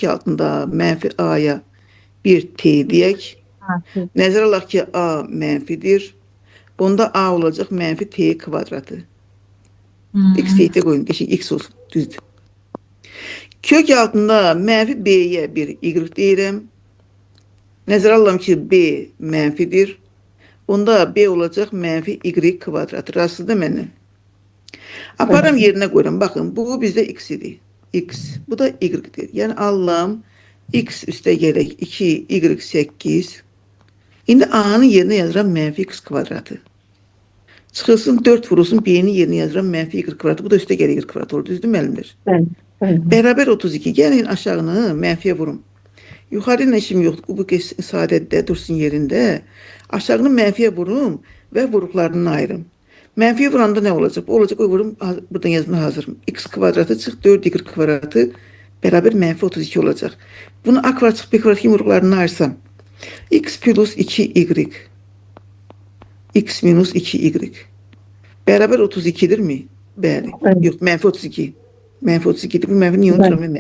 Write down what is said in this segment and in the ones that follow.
ki altında menfi a'ya bir t diyek. Harfi. Nəzərə alaq ki, a mənfidir. Bunda a olacaq menfi t kvadratı. X Hmm. t'ye koyun. Geçin x olsun. Düzdür. Kök altında menfi b'ye bir y deyirəm. Nəzərə alıram ki, b mənfidir. Onda b olacaq menfi y kvadratı. Razısınız mənlə? Aparam Evet. yerine koyuram. Bakın bu bizde x idi. X. Bu da y'dir. Yani Allah'ım x üste gerek 2 y 8. Şimdi a'nın yerine yazıram menfi x kvadratı. Çıxılsın 4 vurulsun b'nin yerine yazıram menfi y kvadratı. Bu da üste gerek y kvadratı olur. Düzdür müəllimlər? Evet. Evet. Beraber 32. Gelin aşağını menfiye vurun. Yukarı ile işim yok. Bu sadede dursun yerinde. Aşağını menfiye vurum ve vuruklarını ayırım. Menfiye vuranda ne olacak? Bu olacak. O vurum buradan yazmaya hazırım. X kvadratı çık 4y kvadratı beraber menfi 32 olacak. Bunu a kvadrat çık b kvadrat vuruklarını ayırsam. X plus 2y. X minus 2y. Beraber 32'dir mi? Bəli. Evet. Yok menfi 32. Menfi 32'dir. Bu menfi niye Evet. unuturam?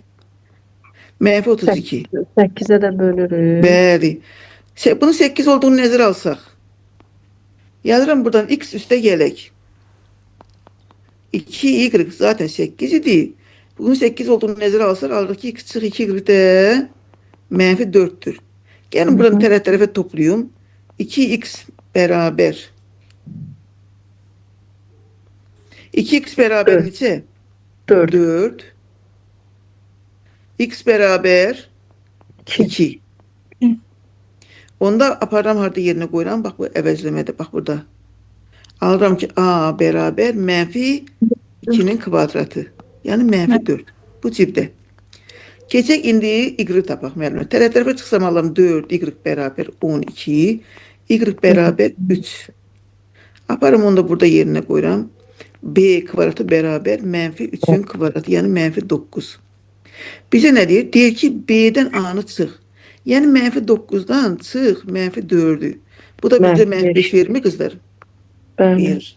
Menfi 32. 8'e de bölürüz. Bəli. Bunun 8 olduğunu nəzərə alsaq. Yazıram buradan x üstə gələk. 2y zaten 8 idi. Bunun 8 olduğunu nəzərə alsaq, alırıq ki x çıx 2y də menfi 4'tür. Gəlin buradan tərəf-tərəfə toplayım. 2x beraber 2x beraber Dört. neçə? 4. 4. X beraber 2. 2. Onda aparam harda yerine koyuram. Bak bu əvəzləmədə. Bak burada. Alıram ki a beraber menfi 2'nin kvadratı. Yani menfi 4. Bu cibdə. Keçək indi y tapaq müəllimə. Tərəf-tərəfə çıxsam alıram 4 y beraber 12. Y beraber 3. Aparım onu da burada yerine koyuram. B kvadratı beraber menfi 3'ün kvadratı. Yani menfi 9. Bize ne diyor? Diyor ki B'den A'nı çıx. Yani menfi 9'dan çıx menfi 4'ü. Bu da bizde menfi 5 verir mi kızlar? Bəli. Verir.